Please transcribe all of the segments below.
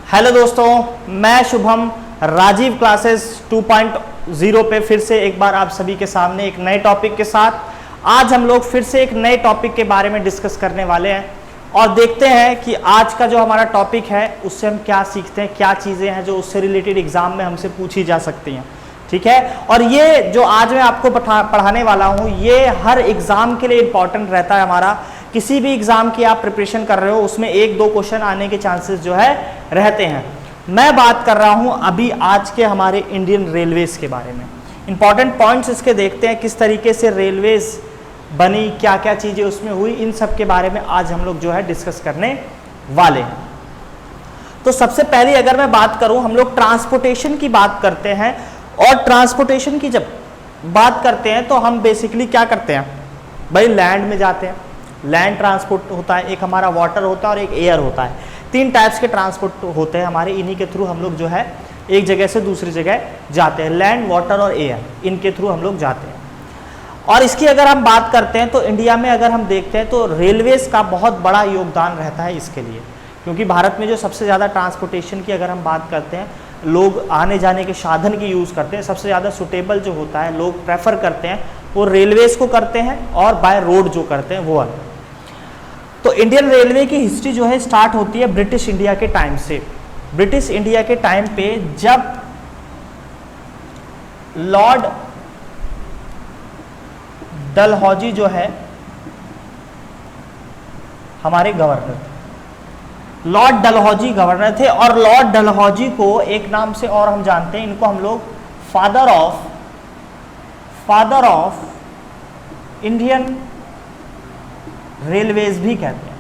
Hello दोस्तों, मैं Shubham Rajiv classes 2.0 पे फिर से एक बार आप सभी के सामने एक नए टॉपिक के साथ आज हम लोग फिर से एक नए टॉपिक के बारे में डिस्कस करने वाले हैं और देखते हैं कि आज का जो हमारा टॉपिक है उससे हम क्या सीखते हैं, क्या चीज़ें हैं जो उससे रिलेटेड एग्जाम में हमसे पूछी जा सकती हैं। ठीक है, और ये जो आज मैं आपको पढ़ाने वाला हूँ ये हर एग्जाम के लिए इंपॉर्टेंट रहता है। हमारा किसी भी एग्जाम की आप प्रिपरेशन कर रहे हो उसमें एक दो क्वेश्चन आने के चांसेस जो है रहते हैं। मैं बात कर रहा हूं अभी आज के हमारे इंडियन रेलवेज के बारे में। इंपॉर्टेंट पॉइंट्स इसके देखते हैं, किस तरीके से रेलवेज बनी, क्या क्या चीजें उसमें हुई, इन सब के बारे में आज हम लोग जो है डिस्कस करने वाले हैं। तो सबसे पहले अगर मैं बात करूं, हम लोग ट्रांसपोर्टेशन की बात करते हैं और ट्रांसपोर्टेशन की जब बात करते हैं तो हम बेसिकली क्या करते हैं भाई, लैंड में जाते हैं। लैंड ट्रांसपोर्ट होता है, एक हमारा वाटर होता है और एक एयर होता है। तीन टाइप्स के ट्रांसपोर्ट होते हैं हमारे, इन्हीं के थ्रू हम लोग जो है एक जगह से दूसरी जगह जाते हैं। लैंड, वाटर और एयर, इनके थ्रू हम लोग जाते हैं। और इसकी अगर हम बात करते हैं तो इंडिया में अगर हम देखते हैं तो रेलवेज का बहुत बड़ा योगदान रहता है इसके लिए, क्योंकि भारत में जो सबसे ज़्यादा ट्रांसपोर्टेशन की अगर हम बात करते हैं, लोग आने जाने के साधन की यूज़ करते हैं, सबसे ज़्यादा सुटेबल जो होता है लोग प्रेफर करते हैं वो रेलवेज को करते हैं और बाय रोड जो करते हैं वो अलग। तो इंडियन रेलवे की हिस्ट्री जो है स्टार्ट होती है ब्रिटिश इंडिया के टाइम से। ब्रिटिश इंडिया के टाइम पे जब लॉर्ड डलहौजी जो है हमारे गवर्नर थे, लॉर्ड डलहौजी गवर्नर थे और लॉर्ड डलहौजी को एक नाम से और हम जानते हैं, इनको हम लोग फादर ऑफ इंडियन रेलवेज भी कहते हैं।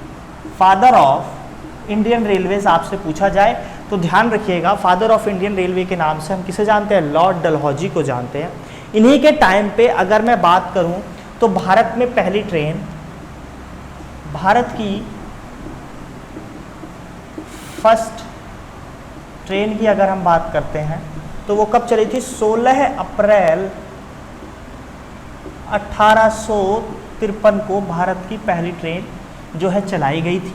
फादर ऑफ इंडियन रेलवेज आपसे पूछा जाए तो ध्यान रखिएगा, फादर ऑफ इंडियन रेलवे के नाम से हम किसे जानते हैं, लॉर्ड डलहौजी को जानते हैं। इन्हीं के टाइम पे अगर मैं बात करूं तो भारत में पहली ट्रेन, भारत की फर्स्ट ट्रेन की अगर हम बात करते हैं तो वो कब चली थी, 16 अप्रैल 1853 को भारत की पहली ट्रेन जो है चलाई गई थी।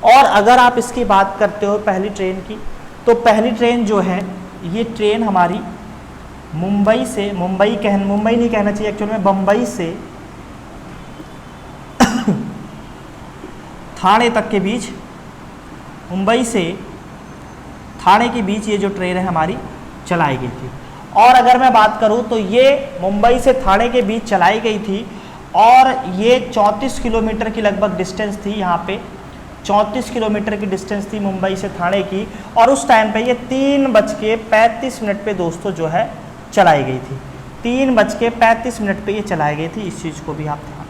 और अगर आप इसकी बात करते हो पहली ट्रेन की, तो पहली ट्रेन जो है ये ट्रेन हमारी मुंबई से, मुंबई नहीं कहना चाहिए एक्चुअल में, बम्बई से थाने तक के बीच, मुंबई से थाने के बीच ये जो ट्रेन है हमारी चलाई गई थी। और अगर मैं बात करूं तो ये मुंबई से थाने के बीच चलाई गई थी और ये 34 किलोमीटर की लगभग डिस्टेंस थी। यहाँ पे 34 किलोमीटर की डिस्टेंस थी मुंबई से थाने की, और उस टाइम पे ये 3:35 पे दोस्तों जो है चलाई गई थी। 3:35 पे ये चलाई गई थी, इस चीज़ को भी आप ध्यान,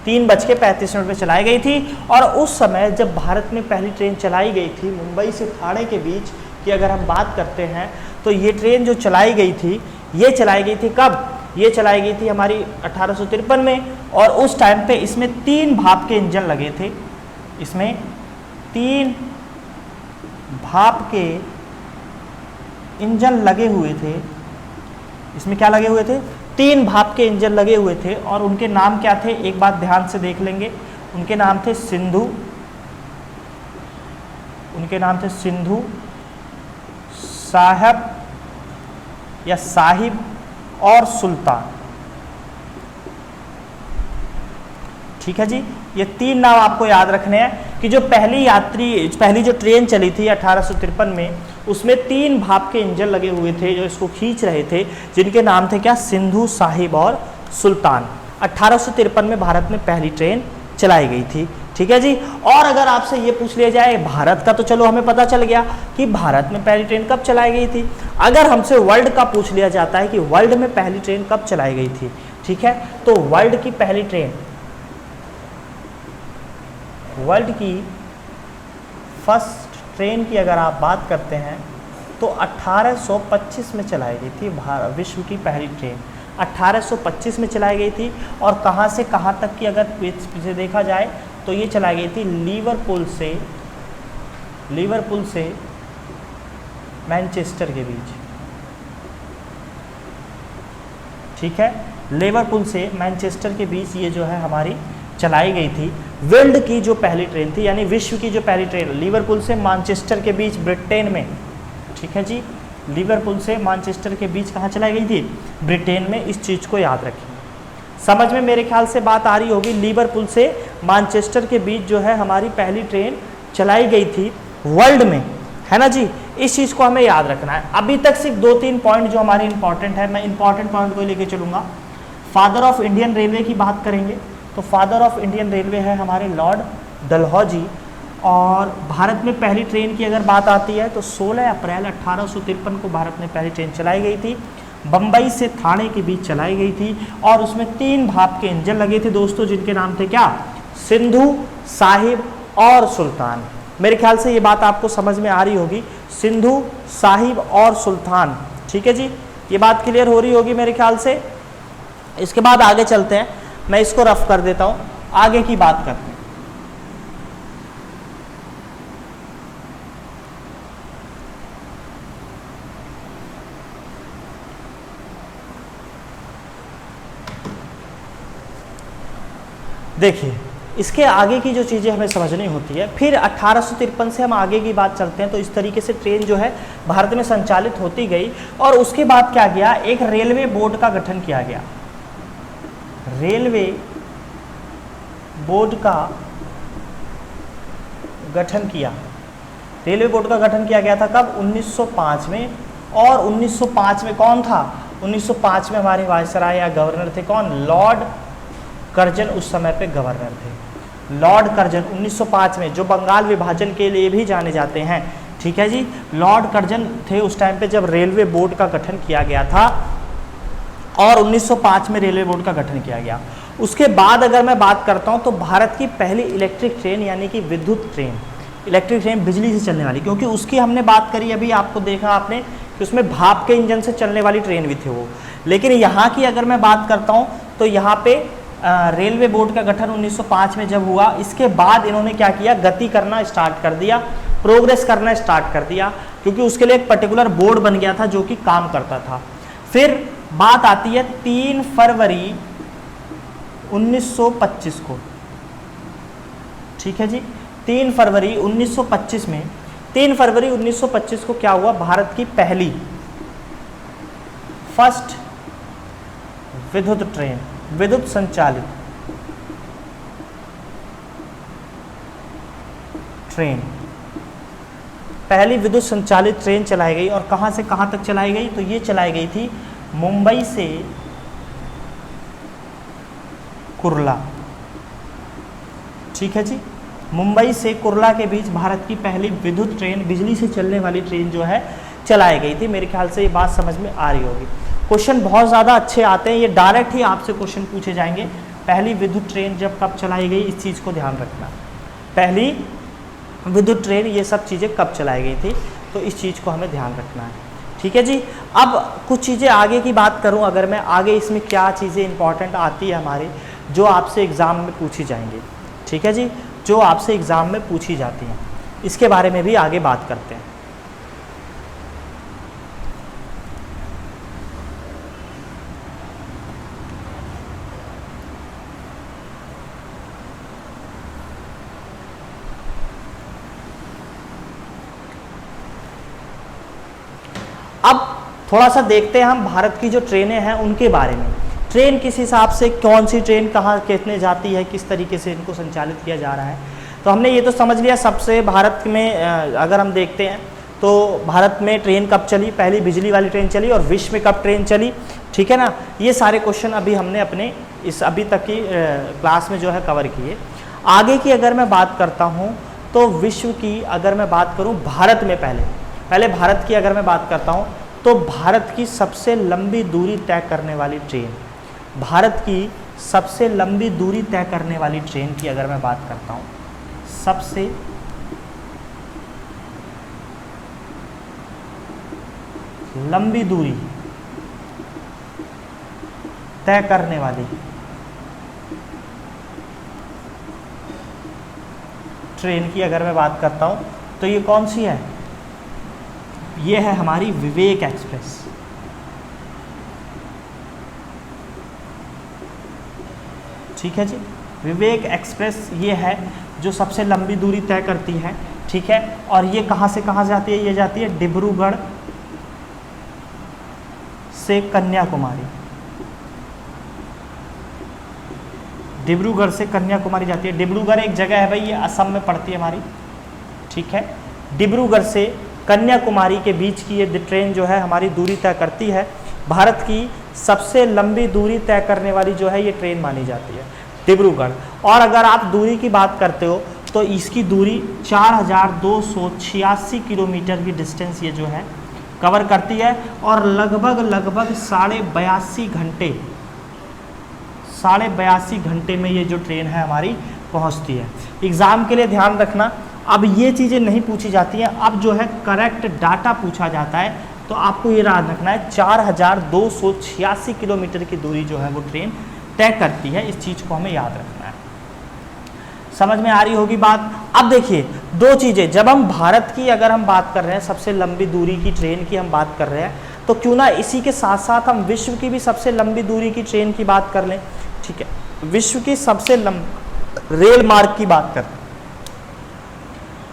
3:35 पे चलाई गई थी। और उस समय जब भारत में पहली ट्रेन चलाई गई थी मुंबई से थाने के बीच की अगर हम बात करते हैं तो ये ट्रेन जो चलाई गई थी, ये चलाई गई थी कब, ये चलाई गई थी हमारी 1853 में। और उस टाइम पे इसमें 3 भाप के इंजन लगे थे, इसमें 3 भाप के इंजन लगे हुए थे। इसमें क्या लगे हुए थे, 3 भाप के इंजन लगे हुए थे और उनके नाम क्या थे, एक बात ध्यान से देख लेंगे, उनके नाम थे सिंधु, उनके नाम थे सिंधु, साहब या साहिब और सुल्तान। ठीक है जी, ये 3 नाम आपको याद रखने हैं कि जो पहली जो ट्रेन चली थी 1853 में, उसमें 3 भाप के इंजन लगे हुए थे जो इसको खींच रहे थे, जिनके नाम थे क्या, सिंधु, साहिब और सुल्तान। 1853 में भारत में पहली ट्रेन चलाई गई थी। ठीक है जी। और अगर आपसे ये पूछ लिया जाए भारत का, तो चलो हमें पता चल गया कि भारत में पहली ट्रेन कब चलाई गई थी। अगर हमसे वर्ल्ड का पूछ लिया जाता है कि वर्ल्ड में पहली ट्रेन कब चलाई गई थी, ठीक है, तो वर्ल्ड की पहली ट्रेन, वर्ल्ड की फर्स्ट ट्रेन की अगर आप बात करते हैं तो 1825 में चलाई गई थी। विश्व की पहली ट्रेन 1825 में चलाई गई थी। और कहाँ से कहाँ तक की अगर पीछे देखा जाए तो ये चलाई गई थी लिवरपूल से मैनचेस्टर के बीच। ठीक है, लिवरपूल से मैनचेस्टर के बीच ये जो है हमारी चलाई गई थी। वर्ल्ड की जो पहली ट्रेन थी, यानी विश्व की जो पहली ट्रेन लिवरपूल से मैनचेस्टर के बीच ब्रिटेन में, ठीक है जी, लिवरपूल से मैनचेस्टर के बीच कहाँ चलाई गई थी? ब्रिटेन में। इस चीज़ को याद रखें। समझ में मेरे ख्याल से बात आ रही होगी। लिवरपूल से मैनचेस्टर के बीच जो है हमारी पहली ट्रेन चलाई गई थी वर्ल्ड में, है ना जी। इस चीज़ को हमें याद रखना है। अभी तक सिर्फ 2-3 पॉइंट जो हमारे इंपॉर्टेंट है, मैं इंपॉर्टेंट पॉइंट को लेके चलूँगा। फादर ऑफ इंडियन रेलवे की बात करेंगे तो फादर ऑफ इंडियन रेलवे है हमारे लॉर्ड डलहौजी। और भारत में पहली ट्रेन की अगर बात आती है तो 16 अप्रैल 1853 को भारत में पहली ट्रेन चलाई गई थी। बम्बई से थाने के बीच चलाई गई थी और उसमें 3 भाप के इंजन लगे थे दोस्तों, जिनके नाम थे क्या? सिंधु, साहिब और सुल्तान। मेरे ख्याल से ये बात आपको समझ में आ रही होगी, सिंधु, साहिब और सुल्तान, ठीक है जी। ये बात क्लियर हो रही होगी मेरे ख्याल से। इसके बाद आगे चलते हैं, मैं इसको रफ कर देता हूँ, आगे की बात करते हैं। देखिए, इसके आगे की जो चीज़ें हमें समझनी होती है, फिर 1853 से हम आगे की बात चलते हैं। तो इस तरीके से ट्रेन जो है भारत में संचालित होती गई और उसके बाद क्या किया? एक रेलवे बोर्ड का गठन किया गया। रेलवे बोर्ड का गठन किया। रेलवे बोर्ड का गठन किया गया था कब? 1905 में। और 1905 में कौन था? 1905 में हमारे वायसराय या गवर्नर थे कौन? लॉर्ड कर्जन उस समय पे गवर्नर थे। लॉर्ड कर्जन 1905 में, जो बंगाल विभाजन के लिए भी जाने जाते हैं, ठीक है जी। लॉर्ड कर्जन थे उस टाइम पे जब रेलवे बोर्ड का गठन किया गया था और 1905 में रेलवे बोर्ड का गठन किया गया। उसके बाद अगर मैं बात करता हूं तो भारत की पहली इलेक्ट्रिक ट्रेन यानी कि विद्युत ट्रेन, इलेक्ट्रिक ट्रेन बिजली से चलने वाली, क्योंकि उसकी हमने बात करी अभी, आपको देखा आपने कि उसमें भाप के इंजन से चलने वाली ट्रेन भी थी वो। लेकिन यहाँ की अगर मैं बात करता हूँ तो यहाँ पे रेलवे बोर्ड का गठन 1905 में जब हुआ, इसके बाद इन्होंने क्या किया? गति करना स्टार्ट कर दिया, प्रोग्रेस करना स्टार्ट कर दिया, क्योंकि उसके लिए एक पर्टिकुलर बोर्ड बन गया था जो कि काम करता था। फिर बात आती है 3 फरवरी 1925 को, ठीक है जी। 3 फरवरी 1925 में, 3 फरवरी 1925 को क्या हुआ? भारत की पहली फर्स्ट विद्युत ट्रेन, विद्युत संचालित ट्रेन, पहली विद्युत संचालित ट्रेन चलाई गई। और कहां से कहां तक चलाई गई? तो ये चलाई गई थी मुंबई से कुर्ला, ठीक है जी। मुंबई से कुर्ला के बीच भारत की पहली विद्युत ट्रेन, बिजली से चलने वाली ट्रेन जो है चलाई गई थी। मेरे ख्याल से ये बात समझ में आ रही होगी। क्वेश्चन बहुत ज़्यादा अच्छे आते हैं, ये डायरेक्ट ही आपसे क्वेश्चन पूछे जाएंगे। पहली विद्युत ट्रेन जब कब चलाई गई, इस चीज़ को ध्यान रखना। पहली विद्युत ट्रेन, ये सब चीज़ें कब चलाई गई थी, तो इस चीज़ को हमें ध्यान रखना है, ठीक है जी। अब कुछ चीज़ें आगे की बात करूं, अगर मैं आगे इसमें क्या चीज़ें इंपॉर्टेंट आती है हमारे, जो आपसे एग्ज़ाम में पूछी जाएंगी, ठीक है जी, जो आपसे एग्ज़ाम में पूछी जाती हैं, इसके बारे में भी आगे बात करते हैं। अब थोड़ा सा देखते हैं हम भारत की जो ट्रेनें हैं उनके बारे में। ट्रेन किस हिसाब से, कौन सी ट्रेन कहाँ कितने जाती है, किस तरीके से इनको संचालित किया जा रहा है। तो हमने ये तो समझ लिया। सबसे भारत में अगर हम देखते हैं तो भारत में ट्रेन कब चली, पहली बिजली वाली ट्रेन चली, और विश्व में कब ट्रेन चली, ठीक है ना। ये सारे क्वेश्चन अभी हमने अपने इस अभी तक की क्लास में जो है कवर किए। आगे की अगर मैं बात करता हूँ तो विश्व की अगर मैं बात करूँ, भारत में पहले भारत की अगर मैं बात करता हूँ तो भारत की सबसे लंबी दूरी तय करने वाली ट्रेन, भारत की सबसे लंबी दूरी तय करने वाली ट्रेन की अगर मैं बात करता हूँ, सबसे लंबी दूरी तय करने वाली ट्रेन की अगर मैं बात करता हूँ तो ये कौन सी है? ये है हमारी विवेक एक्सप्रेस, ठीक है जी। विवेक एक्सप्रेस ये है जो सबसे लंबी दूरी तय करती है, ठीक है। और ये कहाँ से कहाँ जाती है? ये जाती है डिब्रूगढ़ से कन्याकुमारी, डिब्रूगढ़ से कन्याकुमारी जाती है। डिब्रूगढ़ एक जगह है भाई, ये असम में पड़ती है हमारी, ठीक है। डिब्रूगढ़ से कन्याकुमारी के बीच की ये ट्रेन जो है हमारी दूरी तय करती है। भारत की सबसे लंबी दूरी तय करने वाली जो है ये ट्रेन मानी जाती है डिब्रूगढ़। और अगर आप दूरी की बात करते हो तो इसकी दूरी 4286 किलोमीटर की डिस्टेंस ये जो है कवर करती है, और लगभग 82.5 घंटे में ये जो ट्रेन है हमारी पहुंचती है। एग्ज़ाम के लिए ध्यान रखना, अब ये चीज़ें नहीं पूछी जाती हैं, अब जो है करेक्ट डाटा पूछा जाता है, तो आपको ये याद रखना है 4286 किलोमीटर की दूरी जो है वो ट्रेन तय करती है। इस चीज़ को हमें याद रखना है। समझ में आ रही होगी बात। अब देखिए दो चीज़ें, जब हम भारत की अगर हम बात कर रहे हैं, सबसे लंबी दूरी की ट्रेन की हम बात कर रहे हैं, तो क्यों ना इसी के साथ साथ हम विश्व की भी सबसे लंबी दूरी की ट्रेन की बात कर लें, ठीक है। विश्व की सबसे लंबी रेल मार्ग की बात करते हैं,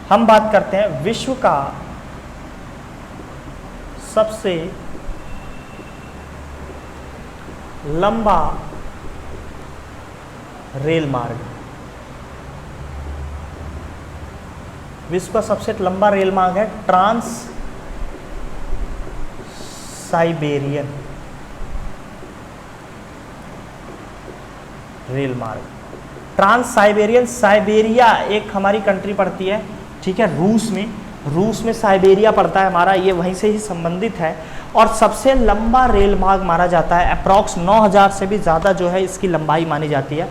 हम बात करते हैं विश्व का सबसे लंबा रेल मार्ग। विश्व का सबसे लंबा रेल मार्ग है ट्रांस साइबेरियन रेल मार्ग। ट्रांस साइबेरियन, साइबेरिया एक हमारी कंट्री पड़ती है, ठीक है, रूस में साइबेरिया पड़ता है हमारा, ये वहीं से ही संबंधित है। और सबसे लंबा रेल मार्ग माना जाता है, अप्रॉक्स 9000 से भी ज़्यादा जो है इसकी लंबाई मानी जाती है।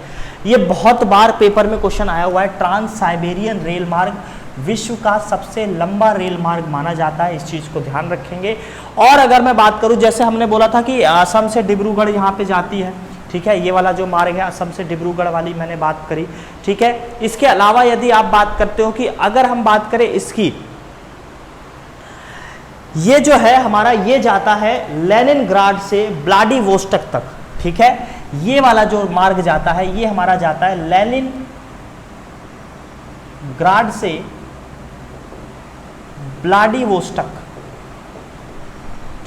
ये बहुत बार पेपर में क्वेश्चन आया हुआ है। ट्रांस साइबेरियन रेल मार्ग विश्व का सबसे लंबा रेल मार्ग माना जाता है, इस चीज़ को ध्यान रखेंगे। और अगर मैं बात करूं, जैसे हमने बोला था कि असम से डिब्रूगढ़ यहाँ पे जाती है, ठीक है, ये वाला जो मार्ग है असम से डिब्रूगढ़ वाली मैंने बात करी, ठीक है। इसके अलावा यदि आप बात करते हो कि अगर हम बात करें इसकी, ये जो है हमारा ये जाता है लेनिनग्राड से व्लादिवोस्टोक तक, ठीक है। ये वाला जो मार्ग जाता है ये हमारा जाता है लेनिनग्राड से व्लादिवोस्टोक,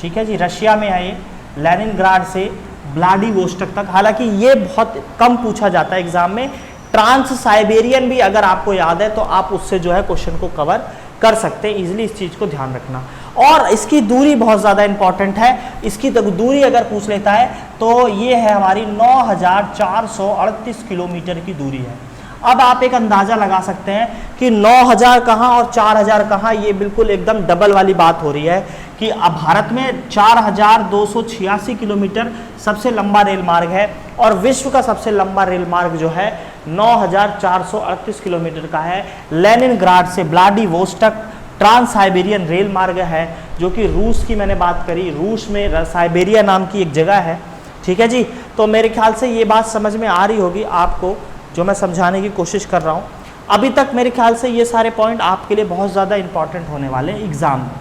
ठीक है जी, रशिया में है ये, लेनिनग्राड से व्लादिवोस्टोक तक। हालांकि ये बहुत कम पूछा जाता है एग्जाम में। ट्रांस साइबेरियन भी अगर आपको याद है तो आप उससे जो है क्वेश्चन को कवर कर सकते हैं इजीली, इस चीज को ध्यान रखना। और इसकी दूरी बहुत ज़्यादा इंपॉर्टेंट है। इसकी दूरी अगर पूछ लेता है तो ये है हमारी 9438 किलोमीटर की दूरी है। अब आप एक अंदाज़ा लगा सकते हैं कि 9000 कहाँ और 4000 कहाँ, ये बिल्कुल एकदम डबल वाली बात हो रही है कि अब भारत में 4286 किलोमीटर सबसे लंबा रेल मार्ग है और विश्व का सबसे लंबा रेल मार्ग जो है 9438 किलोमीटर का है। लेनिनग्राड से व्लादिवोस्टोक ट्रांस साइबेरियन रेल मार्ग है, जो कि रूस की मैंने बात करी, रूस में साइबेरिया नाम की एक जगह है, ठीक है जी। तो मेरे ख्याल से ये बात समझ में आ रही होगी आपको, जो मैं समझाने की कोशिश कर रहा हूँ। अभी तक मेरे ख्याल से ये सारे पॉइंट आपके लिए बहुत ज़्यादा इंपॉर्टेंट होने वाले हैं एग्जाम में,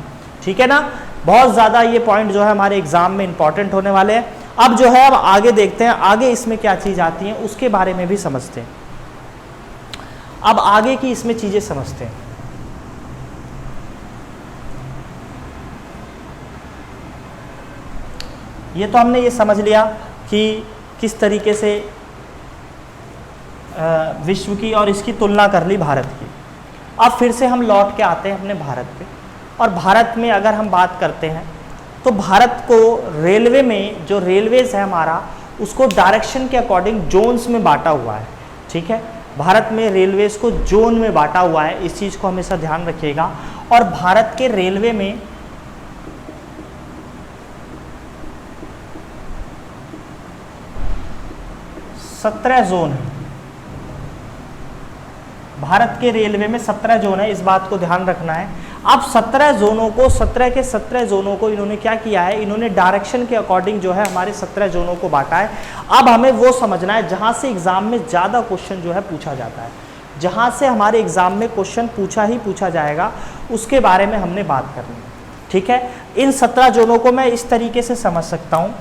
ठीक है ना। बहुत ज़्यादा ये पॉइंट जो है हमारे एग्जाम में इंपॉर्टेंट होने वाले हैं। अब जो है अब आगे देखते हैं, आगे इसमें क्या चीज़ आती है उसके बारे में भी समझते हैं। अब आगे की इसमें चीज़ें समझते हैं। ये तो हमने ये समझ लिया कि किस तरीके से विश्व की और इसकी तुलना कर ली भारत की। अब फिर से हम लौट के आते हैं अपने भारत पे, और भारत में अगर हम बात करते हैं तो भारत को रेलवे में, जो रेलवेज है हमारा, उसको डायरेक्शन के अकॉर्डिंग जोन्स में बांटा हुआ है, ठीक है। भारत में रेलवेज को जोन में बांटा हुआ है, इस चीज़ को हमेशा ध्यान रखिएगा। और भारत के रेलवे में 17 जोन है। भारत के रेलवे में 17 जोन है, इस बात को ध्यान रखना है। अब 17 जोनों को, 17 के 17 जोनों को इन्होंने क्या किया है, इन्होंने डायरेक्शन के अकॉर्डिंग जो है हमारे 17 जोनों को बांटा है। अब हमें वो समझना है जहाँ से एग्जाम में ज़्यादा क्वेश्चन जो है पूछा जाता है, जहाँ से हमारे एग्जाम में क्वेश्चन पूछा जाएगा, उसके बारे में हमने बात करनी है, ठीक है। इन 17 जोनों को मैं इस तरीके से समझ सकता हूँ।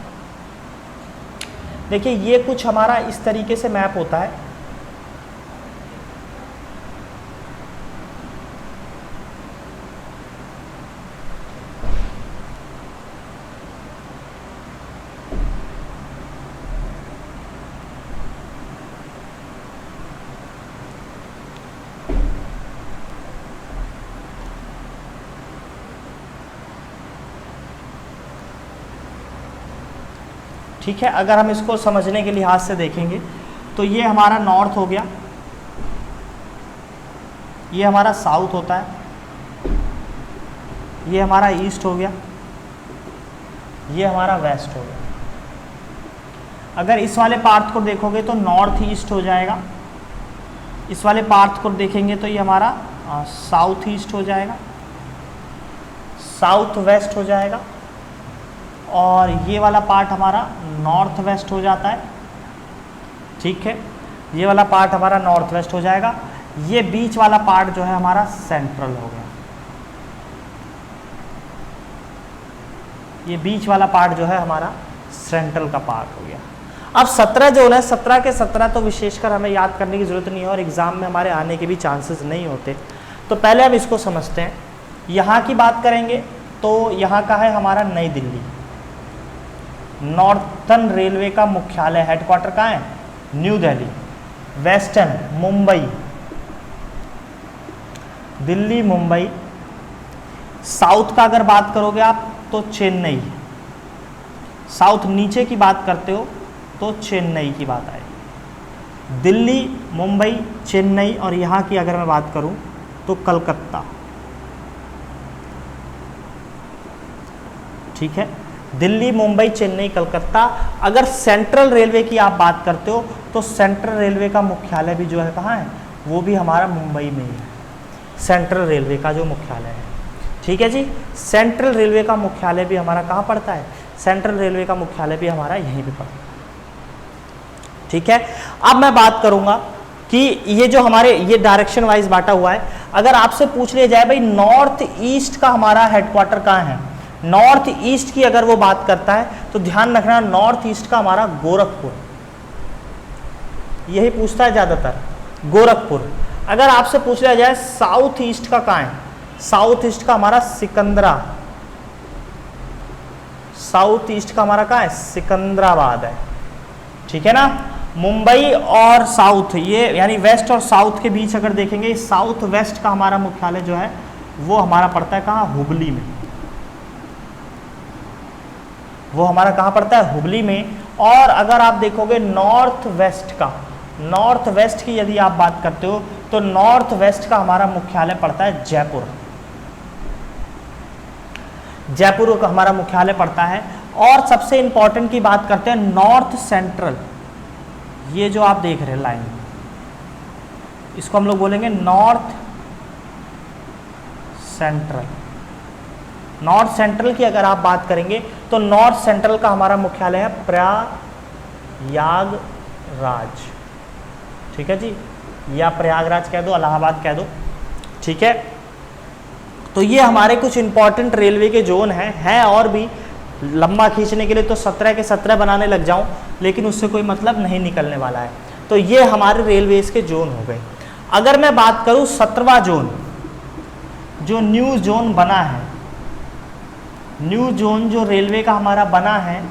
देखिए ये कुछ हमारा इस तरीके से मैप होता है, ठीक है, अगर हम इसको समझने के लिहाज से देखेंगे तो ये हमारा नॉर्थ हो गया, ये हमारा साउथ होता है, ये हमारा ईस्ट हो गया, ये हमारा वेस्ट हो गया। अगर इस वाले पार्ट को देखोगे तो नॉर्थ ईस्ट हो जाएगा, इस वाले पार्ट को देखेंगे तो ये हमारा साउथ ईस्ट हो जाएगा, साउथ वेस्ट हो जाएगा, और ये वाला पार्ट हमारा नॉर्थ वेस्ट हो जाता है। ठीक है, ये वाला पार्ट हमारा नॉर्थ वेस्ट हो जाएगा, ये बीच वाला पार्ट जो है हमारा सेंट्रल हो गया, ये बीच वाला पार्ट जो है हमारा सेंट्रल का पार्ट हो गया। अब 17 जोन है, 17 के 17 तो विशेषकर हमें याद करने की ज़रूरत नहीं है और एग्ज़ाम में हमारे आने के भी चांसेस नहीं होते। तो पहले हम इसको समझते हैं। यहाँ की बात करेंगे तो यहाँ का है हमारा नई दिल्ली, नॉर्थर्न रेलवे का मुख्यालय हेडक्वार्टर कहाँ है? New Delhi. Western Mumbai, Delhi Mumbai. South का अगर बात करोगे आप तो चेन्नई, साउथ नीचे की बात करते हो तो चेन्नई की बात आएगी। दिल्ली, मुंबई, चेन्नई, और यहाँ की अगर मैं बात करूँ तो कलकत्ता। ठीक है, दिल्ली, मुंबई, चेन्नई, कलकत्ता। अगर सेंट्रल रेलवे की आप बात करते हो तो सेंट्रल रेलवे का मुख्यालय भी जो है कहाँ है? वो भी हमारा मुंबई में ही है, सेंट्रल रेलवे का जो मुख्यालय है। ठीक है जी, सेंट्रल रेलवे का मुख्यालय भी हमारा कहाँ पड़ता है? सेंट्रल रेलवे का मुख्यालय भी हमारा यहीं पे पड़ता है। ठीक है, अब मैं बात करूंगा कि ये जो हमारे ये डायरेक्शन वाइज बांटा हुआ है, अगर आपसे पूछ लिया जाए भाई नॉर्थ ईस्ट का हमारा हेडक्वार्टर कहाँ है, नॉर्थ ईस्ट की अगर वो बात करता है तो ध्यान रखना नॉर्थ ईस्ट का हमारा गोरखपुर, यही पूछता है ज्यादातर, गोरखपुर। अगर आपसे पूछ लिया जाए साउथ ईस्ट का कहाँ है, साउथ ईस्ट का हमारा सिकंदरा, साउथ ईस्ट का हमारा कहाँ है? सिकंदराबाद है। ठीक है ना, मुंबई और साउथ, ये यानी वेस्ट और साउथ के बीच अगर देखेंगे, साउथ वेस्ट का हमारा मुख्यालय जो है वो हमारा पड़ता है कहाँ? हुबली में। वो हमारा कहाँ पड़ता है? हुबली में। और अगर आप देखोगे नॉर्थ वेस्ट का, नॉर्थ वेस्ट की यदि आप बात करते हो तो नॉर्थ वेस्ट का हमारा मुख्यालय पड़ता है जयपुर, जयपुर का हमारा मुख्यालय पड़ता है। और सबसे इंपॉर्टेंट की बात करते हैं नॉर्थ सेंट्रल, ये जो आप देख रहे हैं लाइन, इसको हम लोग बोलेंगे नॉर्थ सेंट्रल। नॉर्थ सेंट्रल की अगर आप बात करेंगे तो नॉर्थ सेंट्रल का हमारा मुख्यालय है प्रयागराज। ठीक है जी, या प्रयागराज कह दो, इलाहाबाद कह दो। ठीक है, तो ये हमारे कुछ इंपॉर्टेंट रेलवे के जोन हैं और भी लंबा खींचने के लिए तो 17 के 17 बनाने लग जाऊं, लेकिन उससे कोई मतलब नहीं निकलने वाला है। तो ये हमारे रेलवेज के जोन हो गए। अगर मैं बात करूं 17वां जोन, जो न्यू जोन बना है, न्यू जोन जो रेलवे का हमारा बना है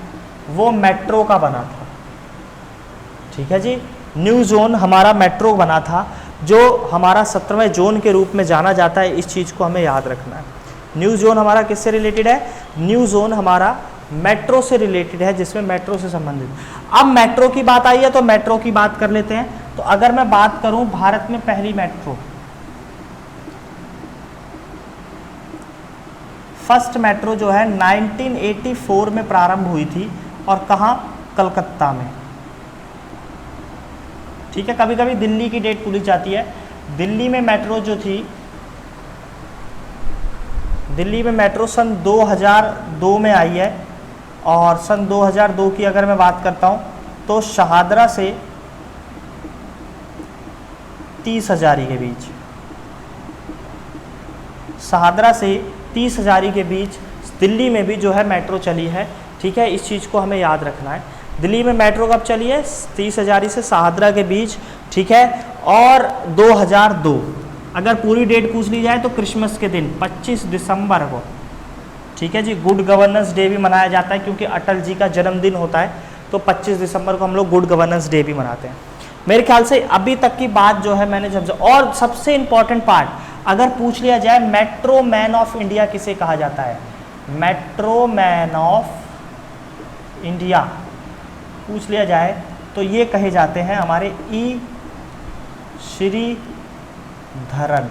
वो मेट्रो का बना था। ठीक है जी, न्यू जोन हमारा मेट्रो बना था, जो हमारा 17वें जोन के रूप में जाना जाता है। इस चीज़ को हमें याद रखना है। न्यू जोन हमारा किससे रिलेटेड है? न्यू जोन हमारा मेट्रो से रिलेटेड है, जिसमें मेट्रो से संबंधित। अब मेट्रो की बात आई है तो मेट्रो की बात कर लेते हैं। तो अगर मैं बात करूं भारत में पहली मेट्रो, फर्स्ट मेट्रो जो है 1984 में प्रारंभ हुई थी, और कहाँ? कलकत्ता में। ठीक है, कभी कभी दिल्ली की डेट पूरी जाती है। दिल्ली में मेट्रो जो थी, दिल्ली में मेट्रो सन 2002 में आई है, और सन 2002 की अगर मैं बात करता हूँ तो शहादरा से 30 हजारी के बीच, शहादरा से 30 हजारी के बीच दिल्ली में भी जो है मेट्रो चली है। ठीक है, इस चीज़ को हमें याद रखना है। दिल्ली में मेट्रो कब चली है? 30 हजारी से शहादरा के बीच। ठीक है, और 2002 अगर पूरी डेट पूछ ली जाए तो क्रिसमस के दिन 25 दिसंबर को, ठीक है जी, गुड गवर्नेंस डे भी मनाया जाता है, क्योंकि अटल जी का जन्मदिन होता है। तो 25 दिसंबर को हम लोग गुड गवर्नेंस डे भी मनाते हैं। मेरे ख्याल से अभी तक की बात जो है मैंने जब, और सबसे इंपॉर्टेंट पार्ट अगर पूछ लिया जाए, मेट्रो मैन ऑफ इंडिया किसे कहा जाता है? मेट्रो मैन ऑफ इंडिया पूछ लिया जाए तो ये कहे जाते हैं हमारे ई श्रीधरन।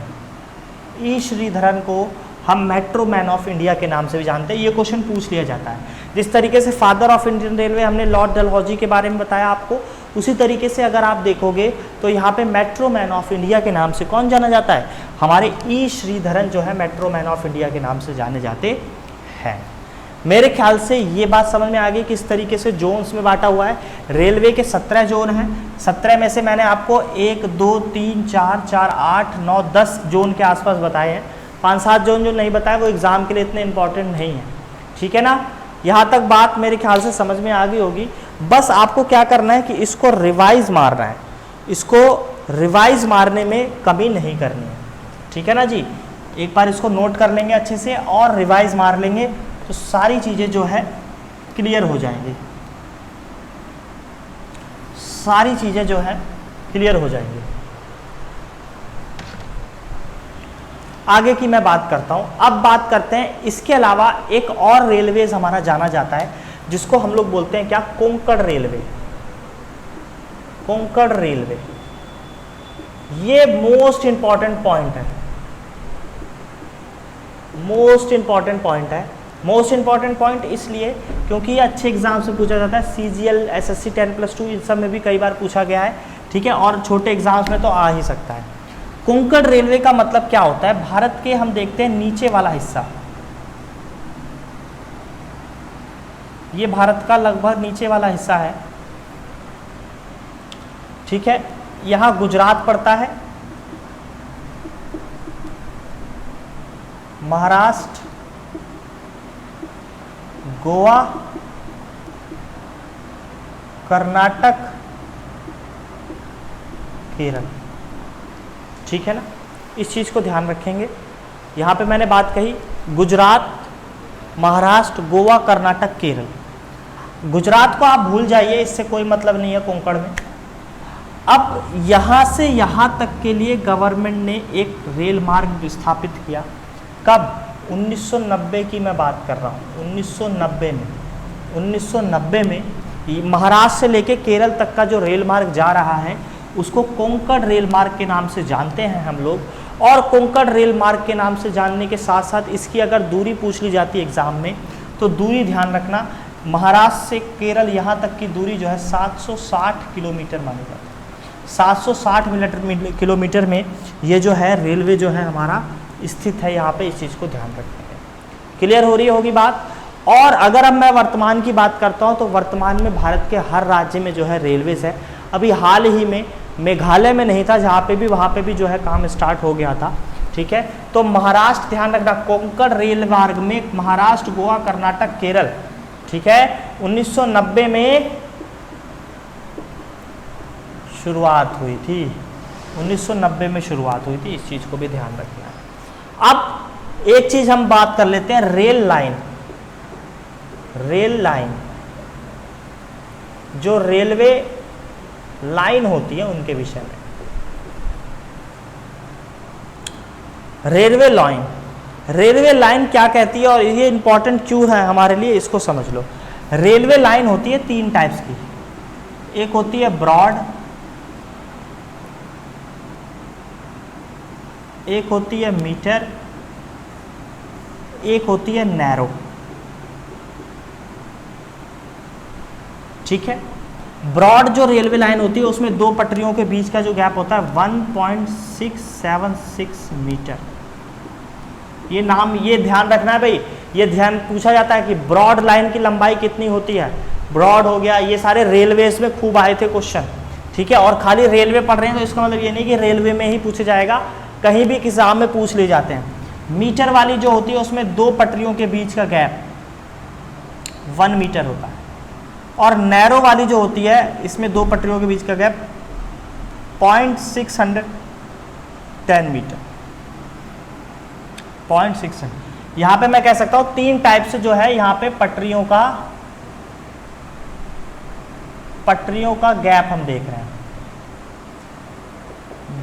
ई श्रीधरन को हम मेट्रो मैन ऑफ इंडिया के नाम से भी जानते हैं। ये क्वेश्चन पूछ लिया जाता है। जिस तरीके से फादर ऑफ इंडियन रेलवे हमने लॉर्ड डलहौजी के बारे में बताया आपको, उसी तरीके से अगर आप देखोगे तो यहाँ पे मेट्रो मैन ऑफ इंडिया के नाम से कौन जाना जाता है, हमारे ई श्रीधरन जो है मेट्रो मैन ऑफ इंडिया के नाम से जाने जाते हैं। मेरे ख्याल से ये बात समझ में आ गई किस तरीके से जोन्स में बांटा हुआ है। रेलवे के 17 जोन हैं। 17 में से मैंने आपको 1 2 3 4 4 8 9 10 जोन के आसपास बताए हैं। 5-7 जोन जो नहीं बताए वो एग्ज़ाम के लिए इतने इंपॉर्टेंट नहीं है, ठीक है ना। यहाँ तक बात मेरे ख्याल से समझ में आ गई होगी। बस आपको क्या करना है कि इसको रिवाइज मारना है, इसको रिवाइज मारने में कमी नहीं करनी है, ठीक है ना जी। एक बार इसको नोट कर लेंगे अच्छे से और रिवाइज मार लेंगे तो सारी चीज़ें जो है क्लियर हो जाएंगी, सारी चीज़ें जो है क्लियर हो जाएंगी। आगे की मैं बात करता हूँ। अब बात करते हैं इसके अलावा एक और रेलवेज हमारा जाना जाता है जिसको हम लोग बोलते हैं क्या, कोंकण रेलवे। कोंकण रेलवे ये मोस्ट इंपॉर्टेंट पॉइंट है, मोस्ट इंपॉर्टेंट पॉइंट है। मोस्ट इंपॉर्टेंट पॉइंट इसलिए क्योंकि ये अच्छे एग्जाम से पूछा जाता है। CGL, SSC 10+2 इन सब में भी कई बार पूछा गया है, ठीक है, और छोटे एग्जाम्स में तो आ ही सकता है। कोंकण रेलवे का मतलब क्या होता है, भारत के हम देखते हैं नीचे वाला हिस्सा, ये भारत का लगभग नीचे वाला हिस्सा है, ठीक है। यहाँ गुजरात पड़ता है, महाराष्ट्र, गोवा, कर्नाटक, केरल, ठीक है ना। इस चीज़ को ध्यान रखेंगे। यहाँ पे मैंने बात कही गुजरात, महाराष्ट्र, गोवा, कर्नाटक, केरल। गुजरात को आप भूल जाइए, इससे कोई मतलब नहीं है कोंकण में। अब यहाँ से यहाँ तक के लिए गवर्नमेंट ने एक रेल मार्ग स्थापित किया। कब, 1990 की मैं बात कर रहा हूँ। 1990 में महाराष्ट्र से लेके केरल तक का जो रेल मार्ग जा रहा है उसको कोंकण रेल मार्ग के नाम से जानते हैं हम लोग। और कोंकण रेल मार्ग के नाम से जानने के साथ साथ इसकी अगर दूरी पूछ ली जाती है एग्जाम में तो दूरी ध्यान रखना, महाराष्ट्र से केरल यहाँ तक की दूरी जो है 760 किलोमीटर मानी जाती है। 760 किलोमीटर में ये जो है रेलवे जो है हमारा स्थित है यहाँ पे। इस चीज़ को ध्यान रखेंगे। क्लियर हो रही होगी बात। और अगर अब मैं वर्तमान की बात करता हूँ तो वर्तमान में भारत के हर राज्य में जो है रेलवेज है। अभी हाल ही में मेघालय में नहीं था, जहाँ पे भी वहाँ पे भी जो है काम स्टार्ट हो गया था, ठीक है। तो महाराष्ट्र, ध्यान रखना, कोंकण रेल मार्ग में महाराष्ट्र, गोवा, कर्नाटक, केरल, ठीक है, 1990 में शुरुआत हुई थी। 1990 में शुरुआत हुई थी, इस चीज़ को भी ध्यान रखना है। अब एक चीज़ हम बात कर लेते हैं, रेल लाइन। रेल लाइन, जो रेलवे लाइन होती है उनके विषय में। रेलवे लाइन, रेलवे लाइन क्या कहती है और ये इंपॉर्टेंट क्यों है हमारे लिए, इसको समझ लो। रेलवे लाइन होती है 3 टाइप्स की। एक होती है ब्रॉड, एक होती है मीटर, एक होती है नैरो, ठीक है। ब्रॉड जो रेलवे लाइन होती है उसमें 2 पटरियों के बीच का जो गैप होता है 1.676 मीटर। ये नाम, ये ध्यान रखना है भाई। ये ध्यान पूछा जाता है कि ब्रॉड लाइन की लंबाई कितनी होती है। ब्रॉड हो गया, ये सारे रेलवेज में खूब आए थे क्वेश्चन, ठीक है। और खाली रेलवे पढ़ रहे हैं तो इसका मतलब ये नहीं कि रेलवे में ही पूछे जाएगा, कहीं भी एग्जाम में पूछ ले जाते हैं। मीटर वाली जो होती है उसमें 2 पटरियों के बीच का गैप 1 मीटर होता है। और नैरो वाली जो होती है इसमें 2 पटरियों के बीच का गैप 0.610 मीटर, 0.600। यहाँ पे मैं कह सकता हूँ 3 टाइप से जो है यहाँ पे पटरियों का गैप हम देख रहे हैं।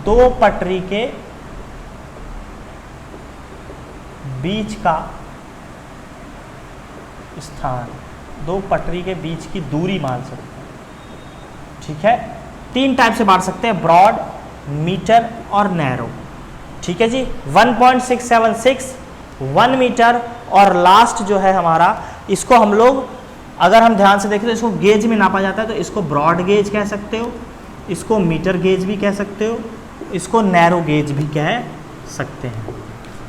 2 पटरी के बीच का स्थान, 2 पटरी के बीच की दूरी मान सकते हैं, ठीक है, 3 टाइप से बांट सकते हैं, ब्रॉड, मीटर और नैरो। ठीक है जी, 1.676, 1 मीटर और लास्ट जो है हमारा, इसको हम लोग अगर हम ध्यान से देखें तो इसको गेज में नापा जाता है, तो इसको ब्रॉड गेज कह सकते हो, इसको मीटर गेज भी कह सकते हो, इसको नैरो गेज भी कह सकते हैं।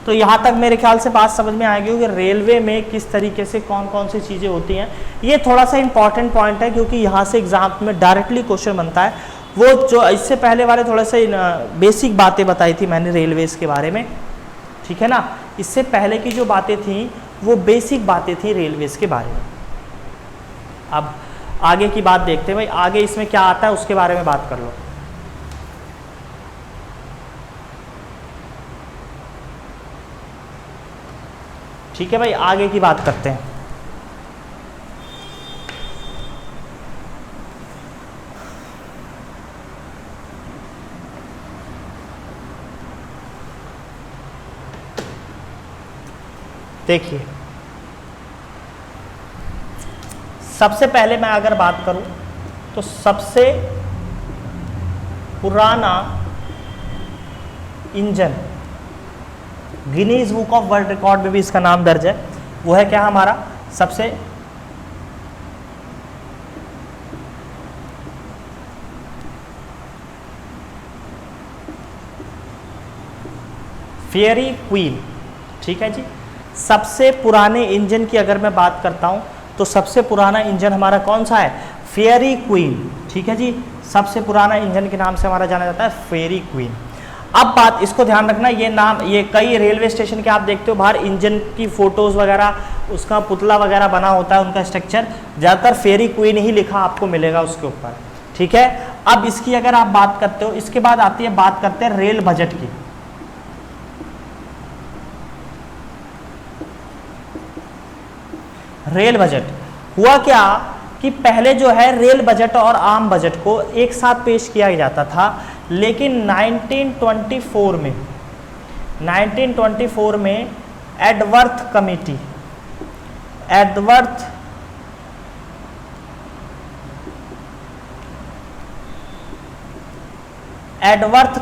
तो यहाँ तक मेरे ख्याल से बात समझ में आएगी कि रेलवे में किस तरीके से कौन कौन सी चीज़ें होती हैं। ये थोड़ा सा इंपॉर्टेंट पॉइंट है क्योंकि यहाँ से एग्जाम में डायरेक्टली क्वेश्चन बनता है। वो जो इससे पहले वाले थोड़ा सा बेसिक बातें बताई थी मैंने रेलवेज़ के बारे में, ठीक है ना, इससे पहले की जो बातें थी वो बेसिक बातें थी रेलवेज़ के बारे में। अब आगे की बात देखते हैं भाई, आगे इसमें क्या आता है उसके बारे में बात कर लो। ठीक है भाई, आगे की बात करते हैं। देखिए, सबसे पहले मैं अगर बात करूं तो सबसे पुराना engine Guinness book of world record में भी इसका नाम दर्ज है, वो है क्या हमारा, सबसे फेयरी क्वीन। ठीक है जी, सबसे पुराने इंजन की अगर मैं बात करता हूं तो सबसे पुराना इंजन हमारा कौन सा है, फेयरी क्वीन। ठीक है जी, सबसे पुराना इंजन के नाम से हमारा जाना जाता है फेयरी क्वीन। अब बात इसको ध्यान रखना, ये नाम, ये कई रेलवे स्टेशन के आप देखते हो बाहर इंजन की फोटोज वगैरह, उसका पुतला वगैरह बना होता है, उनका स्ट्रक्चर ज़्यादातर फेयरी क्वीन ही लिखा आपको मिलेगा उसके ऊपर। ठीक है, अब इसकी अगर आप बात करते हो, इसके बाद आती है बात करते हैं रेल बजट की। रेल बजट हुआ क्या कि पहले जो है रेल बजट और आम बजट को एक साथ पेश किया जाता था, लेकिन 1924 में एडवर्थ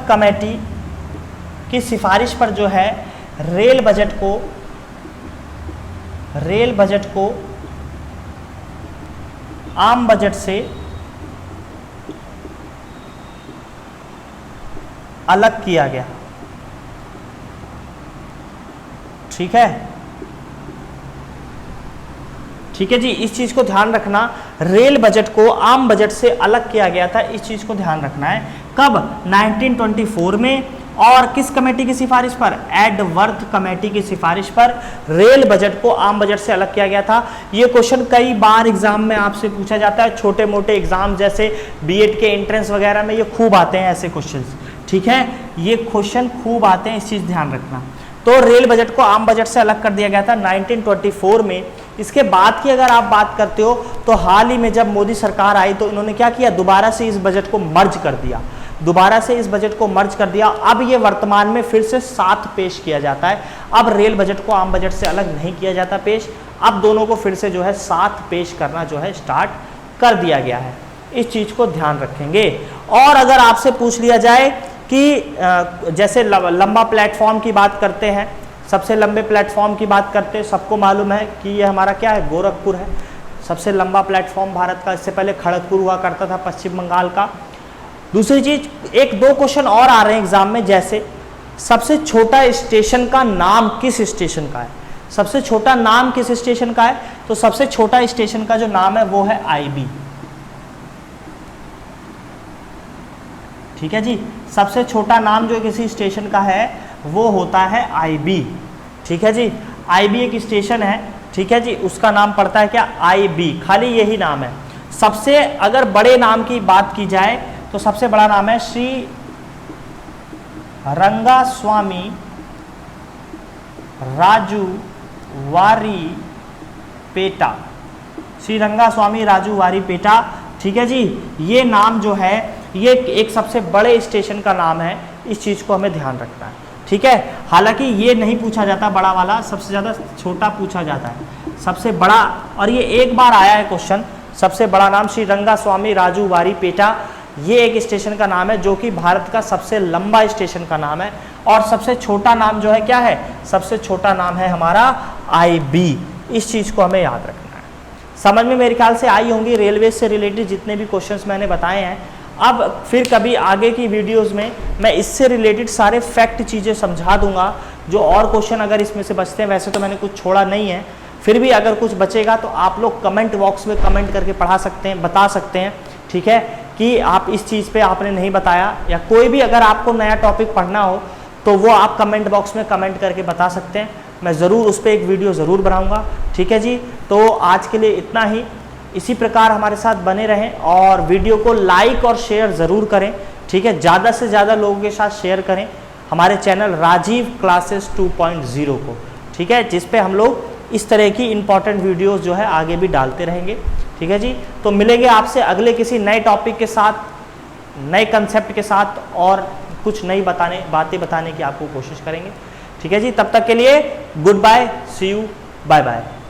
कमेटी की सिफारिश पर जो है रेल बजट को आम बजट से अलग किया गया। ठीक है, ठीक है जी, इस चीज को ध्यान रखना, रेल बजट को आम बजट से अलग किया गया था, इस चीज को ध्यान रखना है। कब, 1924 में, और किस कमेटी की सिफारिश पर, एडवर्थ कमेटी की सिफारिश पर रेल बजट को आम बजट से अलग किया गया था। ये क्वेश्चन कई बार एग्जाम में आपसे पूछा जाता है, छोटे मोटे एग्जाम जैसे बीएड के एंट्रेंस वगैरह में ये खूब आते हैं ऐसे क्वेश्चंस। ठीक है, ये क्वेश्चन खूब आते हैं, इस चीज ध्यान रखना। तो रेल बजट को आम बजट से अलग कर दिया गया था 1924 में। इसके बाद की अगर आप बात करते हो तो हाल ही में जब मोदी सरकार आई तो इन्होंने क्या किया, दोबारा से इस बजट को मर्ज कर दिया। अब ये वर्तमान में फिर से साथ पेश किया जाता है। अब रेल बजट को आम बजट से अलग नहीं किया जाता पेश, अब दोनों को फिर से जो है साथ पेश करना जो है स्टार्ट कर दिया गया है। इस चीज को ध्यान रखेंगे। और अगर आपसे पूछ लिया जाए कि जैसे लंबा प्लेटफॉर्म की बात करते हैं, सबसे लंबे प्लेटफॉर्म की बात करते हैं, सबको मालूम है कि ये हमारा क्या है, गोरखपुर है सबसे लंबा प्लेटफॉर्म भारत का। इससे पहले खड़गपुर हुआ करता था पश्चिम बंगाल का। दूसरी चीज, एक दो क्वेश्चन और आ रहे हैं एग्जाम में, जैसे सबसे छोटा स्टेशन का नाम किस स्टेशन का है, सबसे छोटा नाम किस स्टेशन का है, तो सबसे छोटा स्टेशन का जो नाम है वो है आईबी। ठीक है जी, सबसे छोटा नाम जो किसी स्टेशन का है वो होता है आईबी। ठीक है जी, आईबी एक स्टेशन है, ठीक है जी, उसका नाम पड़ता है क्या, आईबी, खाली यही नाम है। सबसे अगर बड़े नाम की बात की जाए तो सबसे बड़ा नाम है श्री रंगास्वामी राजू वारी पेटा, श्री रंगास्वामी राजू वारी पेटा। ठीक है जी, ये नाम जो है ये एक सबसे बड़े स्टेशन का नाम है, इस चीज को हमें ध्यान रखना है। ठीक है, हालांकि ये नहीं पूछा जाता बड़ा वाला, सबसे ज्यादा छोटा पूछा जाता है, सबसे बड़ा। और ये एक बार आया है क्वेश्चन, सबसे बड़ा नाम श्री रंगास्वामी राजूवारी पेटा, ये एक स्टेशन का नाम है जो कि भारत का सबसे लंबा स्टेशन का नाम है। और सबसे छोटा नाम जो है क्या है, सबसे छोटा नाम है हमारा IB। इस चीज को हमें याद रखना है। समझ में मेरे ख्याल से आई होंगी रेलवे से रिलेटेड जितने भी क्वेश्चंस मैंने बताए हैं। अब फिर कभी आगे की वीडियोस में मैं इससे रिलेटेड सारे फैक्ट चीज़ें समझा दूंगा। जो और क्वेश्चन अगर इसमें से बचते हैं, वैसे तो मैंने कुछ छोड़ा नहीं है, फिर भी अगर कुछ बचेगा तो आप लोग कमेंट बॉक्स में कमेंट करके पढ़ा सकते हैं, बता सकते हैं, ठीक है, कि आप इस चीज़ पे आपने नहीं बताया, या कोई भी अगर आपको नया टॉपिक पढ़ना हो तो वो आप कमेंट बॉक्स में कमेंट करके बता सकते हैं। मैं ज़रूर उस पर एक वीडियो ज़रूर बनाऊँगा, ठीक है जी। तो आज के लिए इतना ही। इसी प्रकार हमारे साथ बने रहें और वीडियो को लाइक और शेयर ज़रूर करें, ठीक है, ज़्यादा से ज़्यादा लोगों के साथ शेयर करें हमारे चैनल राजीव क्लासेस 2.0 को, ठीक है, जिस पे हम लोग इस तरह की इंपॉर्टेंट वीडियोस जो है आगे भी डालते रहेंगे, ठीक है जी। तो मिलेंगे आपसे अगले किसी नए टॉपिक के साथ, नए कंसेप्ट के साथ, और कुछ नई बातें बताने की आपको कोशिश करेंगे, ठीक है जी। तब तक के लिए good bye, see you, bye bye.